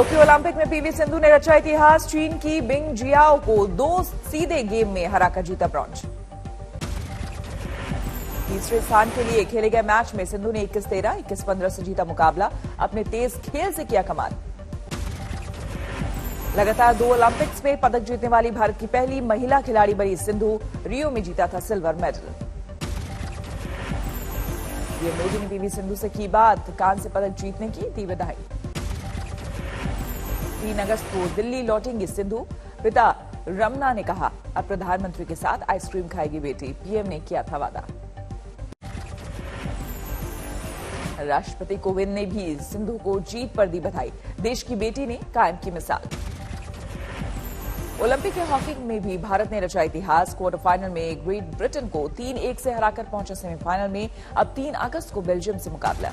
Tokyo Olympic में PV Sindhu ने रचा इतिहास। चीन की बिंग जियाओ को 2 सीधे गेम में हराकर जीता ब्रॉन्ज। तीसरे स्थान के लिए खेले गए मैच में सिंधु ने 21-13, 21-15 से जीता मुकाबला। अपने तेज खेल से किया कमाल। लगातार 2 ओलंपिक्स में पदक जीतने वाली भारत की पहली महिला खिलाड़ी बनी सिंधु। रियो में जीता था सिल्वर मेडल। पीएम मोदी ने पीवी सिंधु से की बात, कांस्य पदक जीतने की दी बधाई। 3 अगस्त को दिल्ली लौटेंगी सिंधु। पिता रमना ने कहा, अब प्रधानमंत्री के साथ आइसक्रीम खाएगी बेटी। पीएम ने किया था वादा। राष्ट्रपति कोविंद ने भी सिंधु को जीत पर दी बधाई। देश की बेटी ने कायम की मिसाल। ओलंपिक के हॉकी में भी भारत ने रचा इतिहास। क्वार्टर फाइनल में ग्रेट ब्रिटेन को 3-1 से हराकर पहुंचा सेमीफाइनल में। अब 3 अगस्त को बेल्जियम से मुकाबला।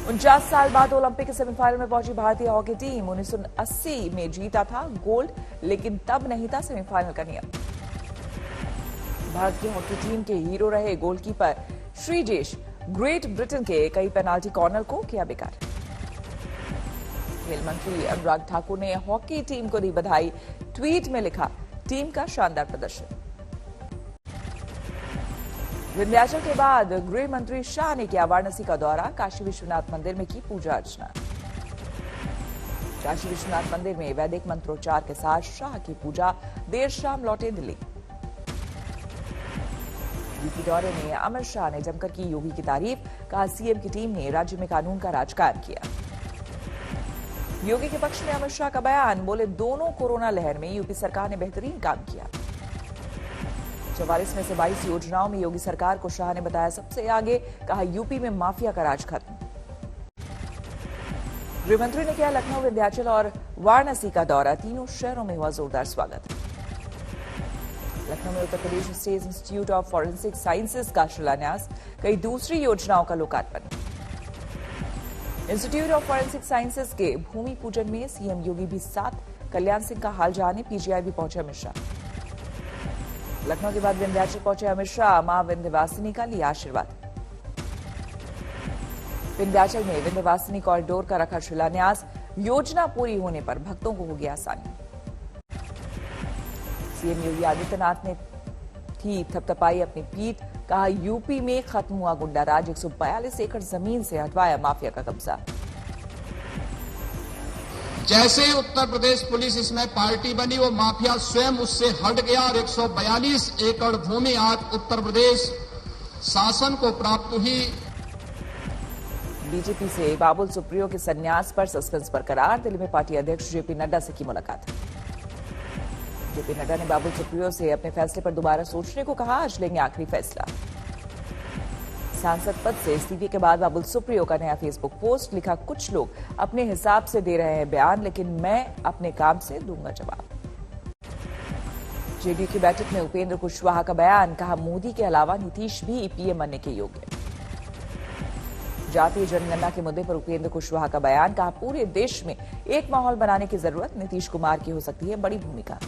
49 साल बाद ओलंपिक के सेमीफाइनल में पहुंची भारतीय हॉकी टीम। 1980 में जीता था गोल्ड, लेकिन तब नहीं था सेमीफाइनल का नियम। भारत की हॉकी टीम के हीरो रहे गोलकीपर श्रीजेश ग्रेट ब्रिटेन के कई पेनाल्टी कॉर्नर को किया बेकार। खेल मंत्री अनुराग ठाकुर ने हॉकी टीम को दी बधाई। ट्वीट में लिखा, टीम का शानदार प्रदर्शन। विंध्याचल के बाद गृह मंत्री शाह ने किया वाराणसी का दौरा। काशी विश्वनाथ मंदिर में की पूजा अर्चना। काशी विश्वनाथ मंदिर में वैदिक मंत्रोच्चार के साथ शाह की पूजा। देर शाम लौटे दिल्ली। यूपी दौरे में अमित शाह ने जमकर की योगी की तारीफ। कहा, सीएम की टीम ने राज्य में कानून का राज कायम किया। योगी के पक्ष में अमित शाह का बयान, बोले दोनों कोरोना लहर में यूपी सरकार ने बेहतरीन काम किया। 44 में से 22 योजनाओं में योगी सरकार को शाह ने बताया सबसे आगे। कहा, यूपी में माफिया का राज खत्म। गृहमंत्री ने किया लखनऊ, विंध्याचल और वाराणसी का दौरा। तीनों शहरों में हुआ जोरदार स्वागत। लखनऊ में Uttar Pradesh state institute of forensic sciences का शिलान्यास। कई दूसरी योजनाओं का लोकार्पण। इंस्टीट्यूट ऑफ फॉरेंसिक साइंसेज के भूमि पूजन में सीएम योगी भी साथ। कल्याण सिंह का हाल जाने पीजीआई भी पहुंचे अमित शाह। लखनऊ के बाद विंध्याचल पहुंचे अमित शाह। मां विंध्यवासिनी का लिया आशीर्वाद। विंध्याचल में विंध्यवासिनी कॉरिडोर का रखा शिलान्यास। योजना पूरी होने पर भक्तों को होगी आसानी। सीएम योगी आदित्यनाथ ने की थपथपाई अपनी पीठ। कहा, यूपी में खत्म हुआ गुंडा राज। 142 एकड़ जमीन से हटवाया माफिया का कब्जा। जैसे उत्तर प्रदेश पुलिस इसमें पार्टी बनी, वो माफिया स्वयं उससे हट गया और 142 एकड़ भूमि आज उत्तर प्रदेश शासन को प्राप्त हुई। बीजेपी से बाबुल सुप्रियो के संन्यास पर सस्पेंस बरकरार। दिल्ली में पार्टी अध्यक्ष जेपी नड्डा से की मुलाकात। जेपी नड्डा ने बाबुल सुप्रियो से अपने फैसले पर दोबारा सोचने को कहा। आज लेंगे आखिरी फैसला। सांसद पद से इस्तीफे के बाद बाबुल सुप्रियो का नया फेसबुक पोस्ट। लिखा, कुछ लोग अपने हिसाब से दे रहे हैं बयान, लेकिन मैं अपने काम से दूंगा जवाब। जेडीयू की बैठक में उपेंद्र कुशवाहा का बयान। कहा, मोदी के अलावा नीतीश भी पीएम बनने के योग्य। जातीय जनगणना के मुद्दे पर उपेंद्र कुशवाहा का बयान। कहा, पूरे देश में एक माहौल बनाने की जरूरत नीतीश कुमार की हो सकती है बड़ी भूमिका।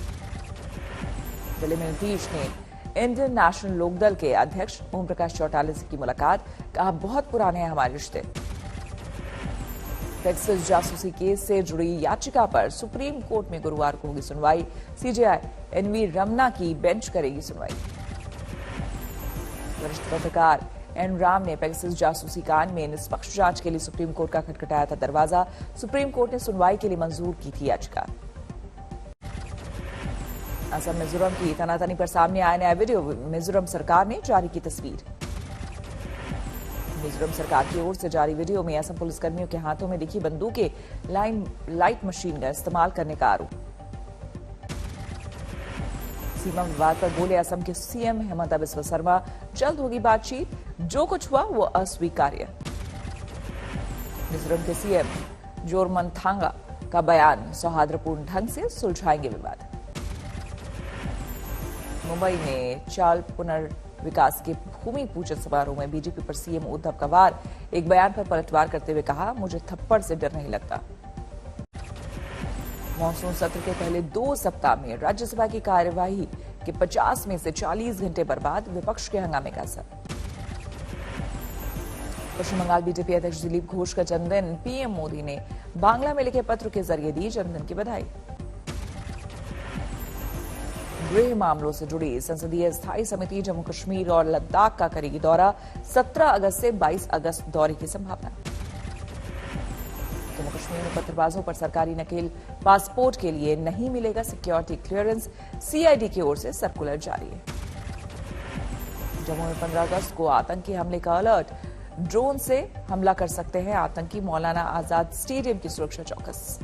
दिल्ली में नीतीश ने इंडियन नेशनल लोकदल के अध्यक्ष ओम प्रकाश चौटाला से की मुलाकात। कहा, बहुत पुराने हैं हमारे रिश्ते। पेगासस जासूसी केस से जुड़ी याचिका पर सुप्रीम कोर्ट में गुरुवार को होगी सुनवाई। सीजेआई एनवी रमना की बेंच करेगी सुनवाई। वरिष्ठ पत्रकार एन राम ने पेगासस जासूसी कांड में निष्पक्ष जांच के लिए सुप्रीम कोर्ट का खटखटाया था दरवाजा। सुप्रीम कोर्ट ने सुनवाई के लिए मंजूर की थी याचिका। असम मिजोरम की तनातनी पर सामने आया नया वीडियो। मिजोरम सरकार ने जारी की तस्वीर। मिजोरम सरकार की ओर से जारी वीडियो में असम पुलिसकर्मियों के हाथों में दिखी बंदूकें, लाइट मशीन का इस्तेमाल करने का आरोप। सीमा विवाद पर बोले असम के सीएम हेमंता बिस्वा शर्मा, जल्द होगी बातचीत, जो कुछ हुआ वो अस्वीकार्य। मिजोरम के सीएम जोरमनथांगा का बयान, सौहार्दपूर्ण ढंग से सुलझाएंगे विवाद। मुंबई में चाल पुनर्विकास के भूमि पूजन समारोह में बीजेपी पर सीएम उद्धव का वार। एक बयान पर पलटवार करते हुए कहा, मुझे थप्पड़ से डर नहीं लगता। मॉनसून सत्र के पहले 2 सप्ताह में राज्यसभा की कार्यवाही के 50 में से 40 घंटे बर्बाद। विपक्ष के हंगामे का असर। पश्चिम बंगाल बीजेपी अध्यक्ष दिलीप घोष का जन्मदिन। पीएम मोदी ने बांग्ला में लिखे पत्र के जरिए दी जन्मदिन की बधाई। गृह मामलों से जुड़ी संसदीय स्थायी समिति जम्मू कश्मीर और लद्दाख का करेगी दौरा। 17 अगस्त से 22 अगस्त दौरे की संभावना। जम्मू कश्मीर में पत्थरबाजों पर सरकारी नकेल पासपोर्ट के लिए नहीं मिलेगा सिक्योरिटी क्लियरेंस। सीआईडी की ओर से सर्कुलर जारी है। जम्मू में 15 अगस्त को आतंकी हमले का अलर्ट। ड्रोन से हमला कर सकते हैं आतंकी। मौलाना आजाद स्टेडियम की सुरक्षा चौकस।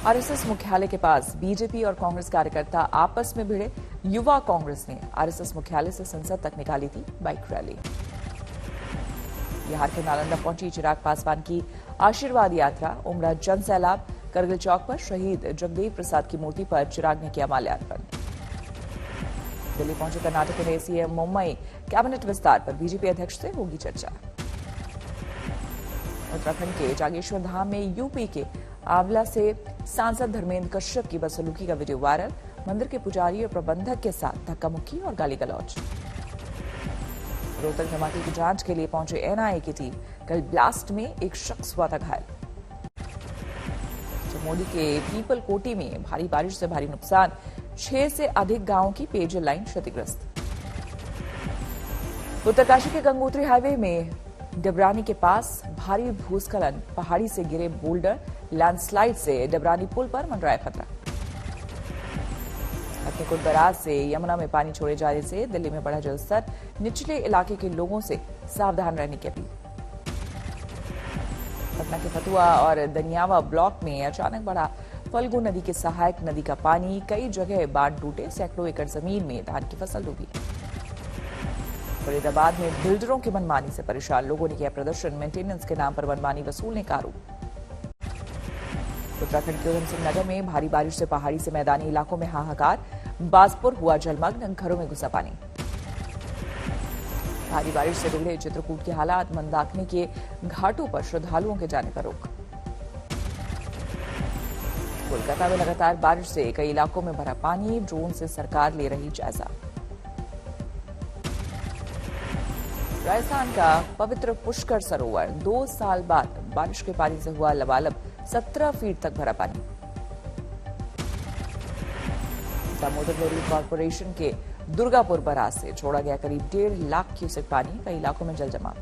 आरएसएस मुख्यालय के पास बीजेपी और कांग्रेस कार्यकर्ता आपस में भिड़े। युवा कांग्रेस ने आरएसएस मुख्यालय से संसद तक निकाली थी बाइक रैली। बिहार के नालंदा पहुंची चिराग पासवान की आशीर्वाद यात्रा। उमड़ा जन सैलाब। करगिल चौक पर शहीद जगदेव प्रसाद की मूर्ति पर चिराग ने किया माल्यार्पण। दिल्ली पहुंचे कर्नाटक के सीएम मुंबई कैबिनेट विस्तार पर बीजेपी अध्यक्ष से होगी चर्चा। उत्तराखंड के जागेश्वर धाम में यूपी के आंवला से सांसद धर्मेंद्र कश्यप की बदसलूकी का वीडियो वायरल। मंदिर के पुजारी और प्रबंधक के साथ धक्का मुक्की और गाली गलौज। रोहतक धमाके की जांच के लिए पहुंचे एनआईए की टीम। कल ब्लास्ट में एक शख्स हुआ था घायल। चमोली के पीपल कोटी में भारी बारिश से भारी नुकसान। 6 से अधिक गांवों की पेयजल लाइन क्षतिग्रस्त। उत्तरकाशी के गंगोत्री हाईवे में डबरानी के पास भारी भूस्खलन। पहाड़ी से गिरे बोल्डर। लैंडस्लाइड से डबरानी पुल पर मंडराया खतरा। हथनीकुंड बैराज से यमुना में पानी छोड़े जाने से दिल्ली में बढ़ा जलस्तर। निचले इलाके के लोगों से सावधान रहने की अपील। पटना के फतुआ और दनियावा ब्लॉक में अचानक बढ़ा फल्गु नदी के सहायक नदी का पानी। कई जगह बांध टूटे। सैकड़ों एकड़ जमीन में धान की फसल डूबी। फरीदाबाद में बिल्डरों की मनमानी से परेशान लोगों ने किया प्रदर्शन। मेंटेनेंस के नाम पर मनमानी वसूलने का आरोप। उत्तराखंड के उधमसिंह नगर में भारी बारिश से पहाड़ी से मैदानी इलाकों में हाहाकार। बाजपुर हुआ जलमग्न। घरों में घुसा पानी। भारी बारिश से बिगड़े चित्रकूट के हालात। मंदाकिनी के घाटों पर श्रद्धालुओं के जाने पर रोक। कोलकाता में लगातार बारिश से कई इलाकों में भरा पानी। ड्रोन से सरकार ले रही जायजा। राजस्थान का पवित्र पुष्कर सरोवर 2 साल बाद बारिश के पानी से हुआ लबालब। 17 फीट तक भरा पानी। दामोदर डेयरी कॉर्पोरेशन के दुर्गापुर बराज से छोड़ा गया करीब 1.5 लाख क्यूसेक पानी। कई इलाकों में जल जमाव।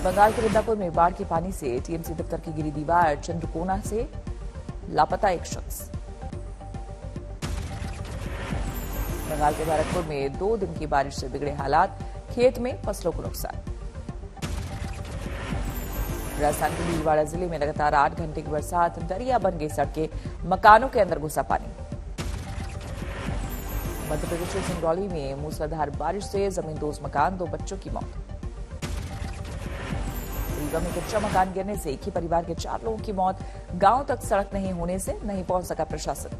बंगाल के मिदनापुर में बाढ़ के पानी से टीएमसी दफ्तर की गिरी दीवार। चंद्रकोना से लापता एक शख्स। बंगाल के भरतपुर में 2 दिन की बारिश से बिगड़े हालात। खेत में फसलों को नुकसान। राजस्थान के भीलवाड़ा जिले में लगातार 8 घंटे की बरसात। दरिया बन गई सड़कें। मकानों के अंदर घुसा पानी। मध्य प्रदेश के सिंगरौली में मूसलाधार बारिश से जमींदोज मकान। 2 बच्चों की मौत। रीवा में कच्चा मकान गिरने से एक ही परिवार के 4 लोगों की मौत। गांव तक सड़क नहीं होने से नहीं पहुंच सका प्रशासन।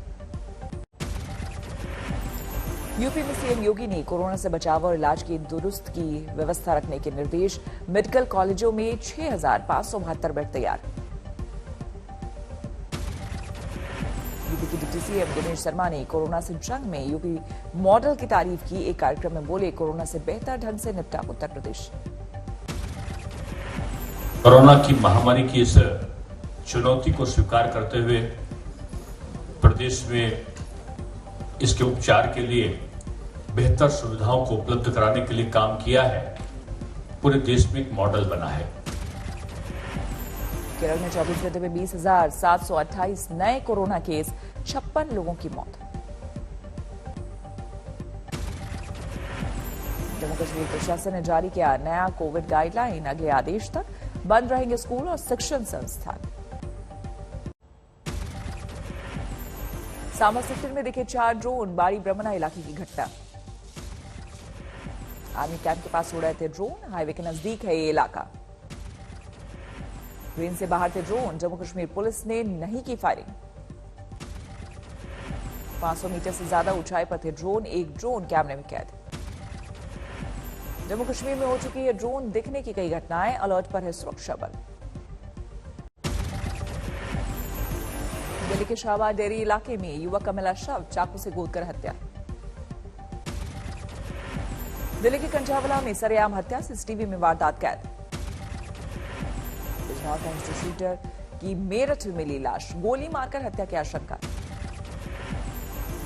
यूपी में सीएम योगी ने कोरोना से बचाव और इलाज की दुरुस्त की व्यवस्था रखने के निर्देश। मेडिकल कॉलेजों में 6,572 बेड तैयार। यूपी के डिप्टी सीएम दिनेश शर्मा ने कोरोना से जंग में यूपी मॉडल की तारीफ की। एक कार्यक्रम में बोले, कोरोना से बेहतर ढंग से निपटा उत्तर प्रदेश। कोरोना की महामारी की इस चुनौती को स्वीकार करते हुए प्रदेश में इसके उपचार के लिए बेहतर सुविधाओं को उपलब्ध कराने के लिए काम किया है। पूरे देश में एक मॉडल बना है। केरल में 24 घंटे में 20,728 नए कोरोना केस। 56 लोगों की मौत। जम्मू कश्मीर प्रशासन ने जारी किया नया कोविड गाइडलाइन। अगले आदेश तक बंद रहेंगे स्कूल और शिक्षण संस्थान। सांबा सेक्टर में दिखे 4 ड्रोन। बाड़ी ब्रह्मणा इलाके की घटना। आर्मी कैंप के पास उड़ रहे थे ड्रोन। हाईवे के नजदीक है ये इलाका। ट्रेन से बाहर थे ड्रोन। जम्मू कश्मीर पुलिस ने नहीं की फायरिंग। 500 मीटर से ज्यादा ऊंचाई पर थे ड्रोन। एक ड्रोन कैमरे में कैद। जम्मू कश्मीर में हो चुकी है ड्रोन दिखने की कई घटनाएं। अलर्ट पर है सुरक्षा बल। दिल्ली के शाहबाद डेयरी इलाके में युवक का मिला शव। चाकू से गोदकर हत्या। दिल्ली के कंझावला में सरेआम हत्या। सीसीटीवी में वारदात कैद। बिजनौर का इंस्टीट्यूटर की मेरठ में मिली लाश, गोली मारकर हत्या की आशंका।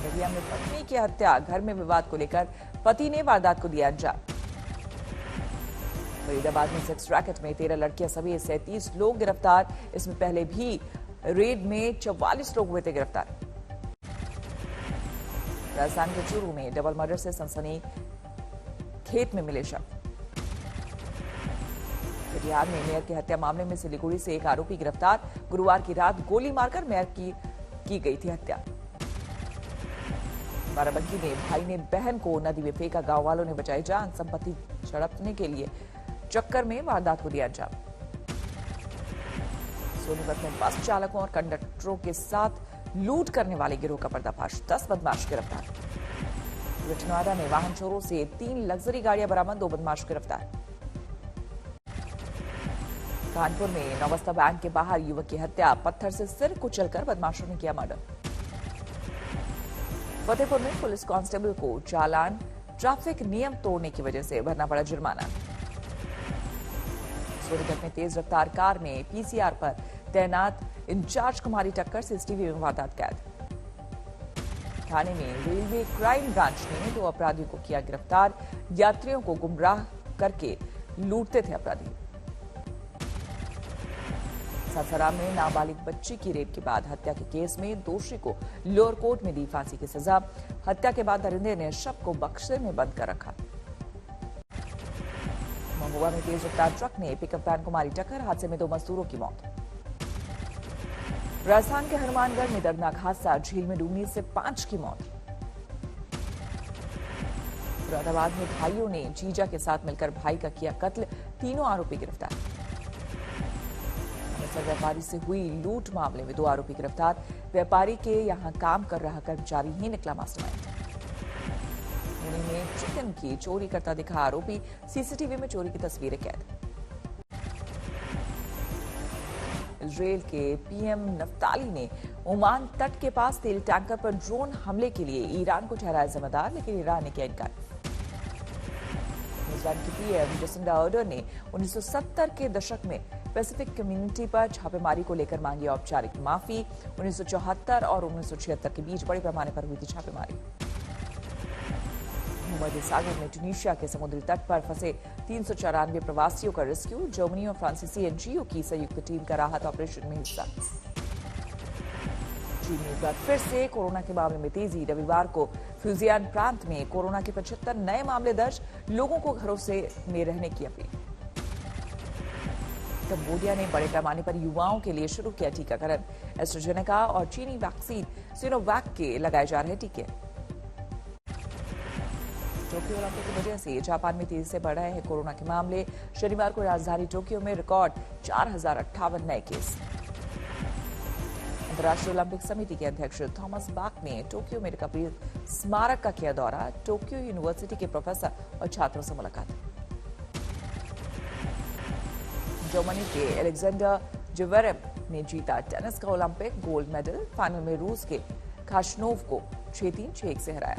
बलिया में पत्नी की हत्या, घर में विवाद को लेकर पति ने वारदात को दिया अंजाम। फरीदाबाद में सेक्स रैकेट में 13 लड़कियां समेत 37 लोग गिरफ्तार। इसमें पहले भी रेड में 44 लोग हुए थे गिरफ्तार। राजस्थान के चूरू में डबल मर्डर से सनसनी, खेत में मिले शव। कटिहार में मेयर की हत्या मामले में सिलीगुड़ी से एक आरोपी गिरफ्तार। गुरुवार की रात गोली मारकर मेयर की गई थी हत्या। बाराबंकी में भाई ने बहन को नदी में फेंका, गांव वालों ने बचाई जान। संपत्ति झड़पने के लिए चक्कर में वारदात को दिया अंजाम। सोनीपत में बस चालकों और कंडक्टरों के साथ लूट करने वाले गिरोह का पर्दाफाश, 10 बदमाश गिरफ्तार। विजयवाड़ा में वाहन चोरों से 3 लग्जरी गाड़ियां बरामद, 2 बदमाश गिरफ्तार। कानपुर में नौबस्ता बैंक के बाहर युवक की हत्या, पत्थर से सिर कुचलकर बदमाशों ने किया मर्डर। फतेहपुर में पुलिस कांस्टेबल को चालान, ट्रैफिक नियम तोड़ने की वजह से भरना पड़ा जुर्माना। सोनीपत में तेज रफ्तार कार में पीसीआर पर तैनात इंचार्ज को मारी टक्कर, सीसीटीवी में वारदात कैद। थाने में रेलवे क्राइम ब्रांच ने 2 अपराधियों को किया गिरफ्तार, यात्रियों को गुमराह करके लूटते थे अपराधी। सासाराम में नाबालिग बच्ची की रेप के बाद हत्या के केस में दोषी को लोअर कोर्ट में दी फांसी की सजा। हत्या के बाद दरिंदे ने शव को बक्से में बंद कर रखा। महुआ में तेज रफ्तार ट्रक ने पिकअप वैन को मारी टक्कर, हादसे में 2 मजदूरों की मौत। राजस्थान के हनुमानगढ़ में दर्दनाक हादसा, झील में डूबने से 5 की मौत। मुरादाबाद में भाइयों ने जीजा के साथ मिलकर भाई का किया कत्ल, 3 आरोपी गिरफ्तार। व्यापारी से हुई लूट मामले में 2 आरोपी गिरफ्तार, व्यापारी के यहां काम कर रहा कर्मचारी ही निकला मास्टरमाइंड। पुणे में चिकन की चोरी करता दिखा आरोपी, सीसीटीवी में चोरी की तस्वीरें कैद। इजरायल के पीएम नफ्ताली ने ओमान तट के पास तेल टैंकर पर ड्रोन हमले के लिए ईरान को ठहराया जिम्मेदार, लेकिन ईरान ने किया इनकार। न्यूजीलैंड की पीएम जसिंडा अर्डर्न ने 1970 के दशक में पैसिफिक कम्युनिटी पर छापेमारी को लेकर मांगी औपचारिक माफी। 1974 और 1976 के बीच बड़े पैमाने पर हुई थी छापेमारी। भूमध्य सागर में ट्यूनीशिया के समुद्री तट पर फंसे 394 प्रवासियों का रेस्क्यू, जर्मनी और फ्रांसीसी एनजीओ की संयुक्त टीम का राहत ऑपरेशन में हिस्सा। चीन में एक बार फिर से कोरोना के मामले में तेजी, रविवार को फ्यूजियान प्रांत में कोरोना के 75 नए मामले दर्ज, लोगों को घरों में रहने की अपील। कंबोडिया ने बड़े पैमाने पर युवाओं के लिए शुरू किया टीकाकरण, एस्ट्राजेनेका और चीनी वैक्सीन सिनोवैक के लगाए जा रहे टीके। टोक्यो ओलंपिक की वजह से जापान में तेजी से बढ़ रहे हैं कोरोना के मामले। शनिवार को राजधानी टोक्यो में रिकॉर्ड 4058 नए केस। अंतर्राष्ट्रीय ओलंपिक समिति के अध्यक्ष थॉमस बाक ने टोक्यो में रिकवरी स्मारक का किया दौरा, टोक्यो यूनिवर्सिटी के प्रोफेसर और छात्रों से मुलाकात। जर्मनी के अलेक्जेंडर ज्वेरेव ने जीता टेनिस का ओलंपिक गोल्ड मेडल, फाइनल में रूस के खाशनोव को 6-3, 6-1 से हराया।